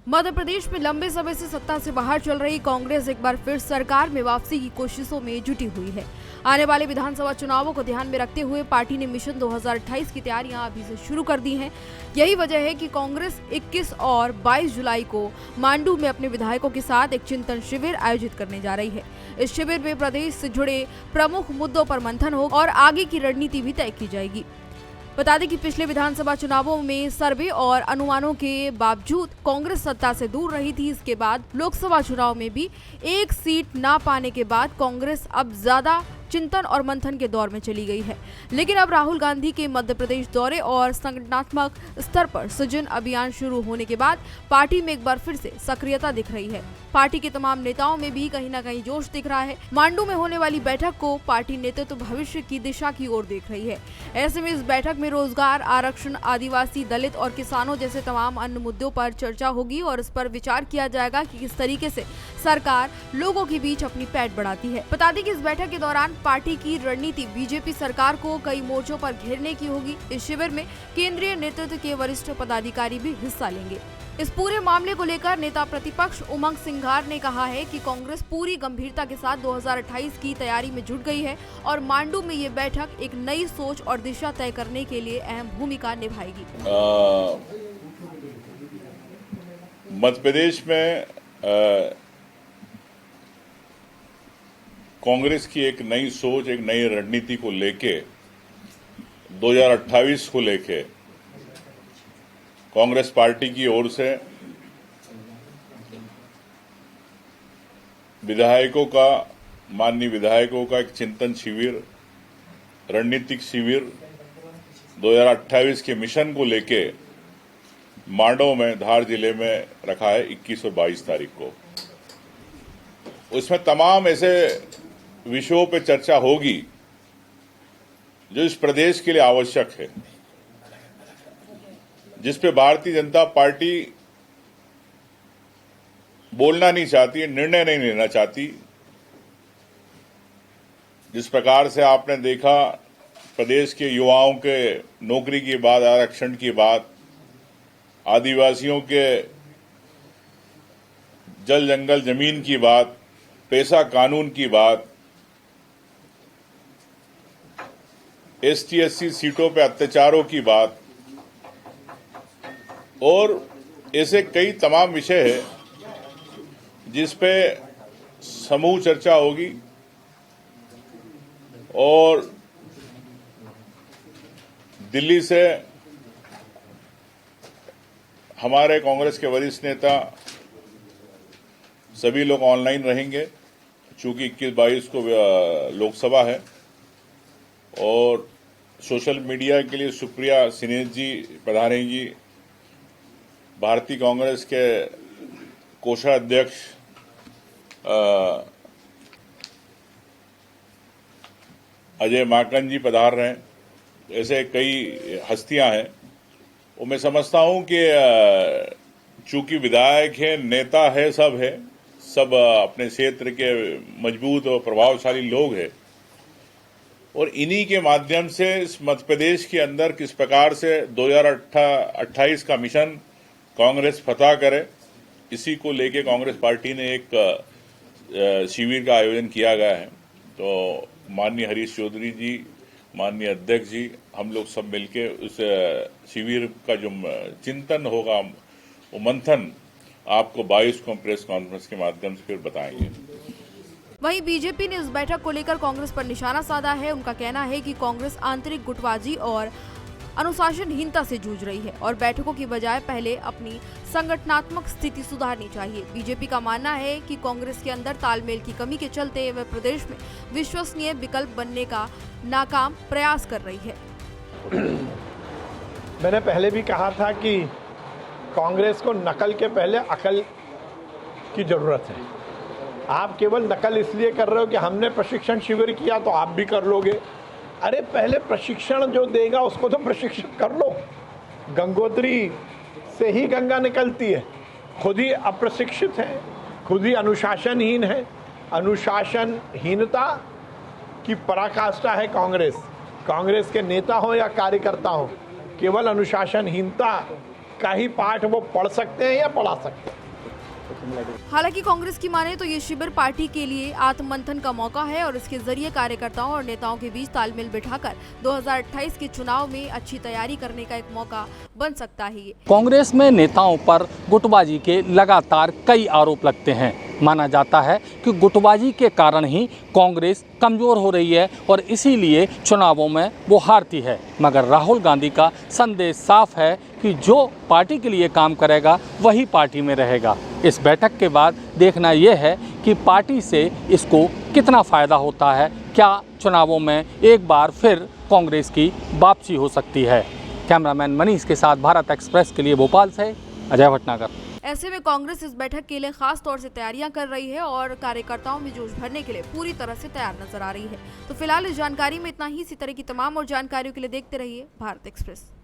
मध्य प्रदेश में लंबे समय से सत्ता से बाहर चल रही कांग्रेस एक बार फिर सरकार में वापसी की कोशिशों में जुटी हुई है। आने वाले विधानसभा चुनावों को ध्यान में रखते हुए पार्टी ने मिशन 2028 की तैयारियां अभी से शुरू कर दी हैं। यही वजह है कि कांग्रेस 21 और 22 जुलाई को मांडू में अपने विधायकों के साथ एक चिंतन शिविर आयोजित करने जा रही है। इस शिविर में प्रदेश से जुड़े प्रमुख मुद्दों पर मंथन होगा और आगे की रणनीति भी तय की जाएगी। बता दें कि पिछले विधानसभा चुनावों में सर्वे और अनुमानों के बावजूद कांग्रेस सत्ता से दूर रही थी। इसके बाद लोकसभा चुनाव में भी एक सीट ना पाने के बाद कांग्रेस अब ज्यादा चिंतन और मंथन के दौर में चली गई है। लेकिन अब राहुल गांधी के मध्य प्रदेश दौरे और संगठनात्मक स्तर पर सृजन अभियान शुरू होने के बाद पार्टी में एक बार फिर से सक्रियता दिख रही है। पार्टी के तमाम नेताओं में भी कहीं न कहीं जोश दिख रहा है। मांडू में होने वाली बैठक को पार्टी नेतृत्व भविष्य की दिशा की ओर देख रही है। ऐसे में इस बैठक में रोजगार, आरक्षण, आदिवासी, दलित और किसानों जैसे तमाम अन्य मुद्दों पर चर्चा होगी और इस पर विचार किया जाएगा कि किस तरीके से सरकार लोगों के बीच अपनी पैठ बढ़ाती है। बता दें कि इस बैठक के दौरान पार्टी की रणनीति बीजेपी सरकार को कई मोर्चों पर घेरने की होगी। इस शिविर में केंद्रीय नेतृत्व के वरिष्ठ पदाधिकारी भी हिस्सा लेंगे। इस पूरे मामले को लेकर नेता प्रतिपक्ष उमंग सिंघार ने कहा है कि कांग्रेस पूरी गंभीरता के साथ 2028 की तैयारी में जुट गई है और मांडू में ये बैठक एक नई सोच और दिशा तय करने के लिए अहम भूमिका निभाएगी। मध्य प्रदेश में कांग्रेस की एक नई सोच, एक नई रणनीति को लेके 2028 को लेके कांग्रेस पार्टी की ओर से माननीय विधायकों का एक चिंतन शिविर, रणनीतिक शिविर 2028 के मिशन को लेके मांडू में, धार जिले में रखा है 21 और 22 तारीख को। उसमें तमाम ऐसे विषयों पर चर्चा होगी जो इस प्रदेश के लिए आवश्यक है, जिस पे भारतीय जनता पार्टी बोलना नहीं चाहती है, निर्णय नहीं लेना चाहती। जिस प्रकार से आपने देखा प्रदेश के युवाओं के नौकरी की बात, आरक्षण की बात, आदिवासियों के जल जंगल जमीन की बात, पैसा कानून की बात, एसटी एससी सीटों पे अत्याचारों की बात और ऐसे कई तमाम विषय है जिस पे समूह चर्चा होगी। और दिल्ली से हमारे कांग्रेस के वरिष्ठ नेता सभी लोग ऑनलाइन रहेंगे, चूंकि 21-22 को लोकसभा है। और सोशल मीडिया के लिए सुप्रिया सिनेज जी, प्रधानी जी, भारतीय कांग्रेस के कोषाध्यक्ष अजय माकन जी पधार रहे हैं। ऐसे कई हस्तियां हैं। और मैं समझता हूं कि चूंकि विधायक है, नेता है, सब अपने क्षेत्र के मजबूत और प्रभावशाली लोग हैं और इन्हीं के माध्यम से इस मध्य प्रदेश के अंदर किस प्रकार से 2028 का मिशन कांग्रेस फतह करे, इसी को लेके कांग्रेस पार्टी ने एक शिविर का आयोजन किया गया है। तो माननीय हरीश चौधरी जी, माननीय अध्यक्ष जी, हम लोग सब मिलके उस शिविर का जो चिंतन होगा, वो मंथन आपको 22 को प्रेस कॉन्फ्रेंस के माध्यम से फिर बताएंगे। वहीं बीजेपी ने इस बैठक को लेकर कांग्रेस पर निशाना साधा है। उनका कहना है कि कांग्रेस आंतरिक गुटबाजी और अनुशासनहीनता से जूझ रही है और बैठकों की बजाय पहले अपनी संगठनात्मक स्थिति सुधारनी चाहिए। बीजेपी का मानना है कि कांग्रेस के अंदर तालमेल की कमी के चलते वह प्रदेश में विश्वसनीय विकल्प बनने का नाकाम प्रयास कर रही है। मैंने पहले भी कहा था कि कांग्रेस को नकल के पहले अकल की जरूरत है। आप केवल नकल इसलिए कर रहे हो कि हमने प्रशिक्षण शिविर किया तो आप भी कर लोगे। अरे पहले प्रशिक्षण जो देगा उसको तो प्रशिक्षित कर लो। गंगोत्री से ही गंगा निकलती है। खुद ही अप्रशिक्षित है, खुद ही अनुशासनहीन है। अनुशासनहीनता की पराकाष्ठा है कांग्रेस के नेता हो या कार्यकर्ता हो। केवल अनुशासनहीनता का ही पाठ वो पढ़ सकते हैं या पढ़ा सकते हैं। हालांकि कांग्रेस की माने तो ये शिविर पार्टी के लिए आत्ममंथन का मौका है और इसके जरिए कार्यकर्ताओं और नेताओं के बीच तालमेल बिठाकर 2028 के चुनाव में अच्छी तैयारी करने का एक मौका बन सकता है। ये कांग्रेस में नेताओं पर गुटबाजी के लगातार कई आरोप लगते हैं। माना जाता है कि गुटबाजी के कारण ही कांग्रेस कमजोर हो रही है और इसीलिए चुनावों में वो हारती है। मगर राहुल गांधी का संदेश साफ है कि जो पार्टी के लिए काम करेगा वही पार्टी में रहेगा। इस बैठक के बाद देखना यह है कि पार्टी से इसको कितना फ़ायदा होता है। क्या चुनावों में एक बार फिर कांग्रेस की वापसी हो सकती है। कैमरामैन मनीष के साथ भारत एक्सप्रेस के लिए भोपाल से अजय भटनागर। ऐसे में कांग्रेस इस बैठक के लिए खास तौर से तैयारियां कर रही है और कार्यकर्ताओं में जोश भरने के लिए पूरी तरह से तैयार नजर आ रही है। तो फिलहाल इस जानकारी में इतना ही। इसी तरह की तमाम और जानकारियों के लिए देखते रहिए भारत एक्सप्रेस।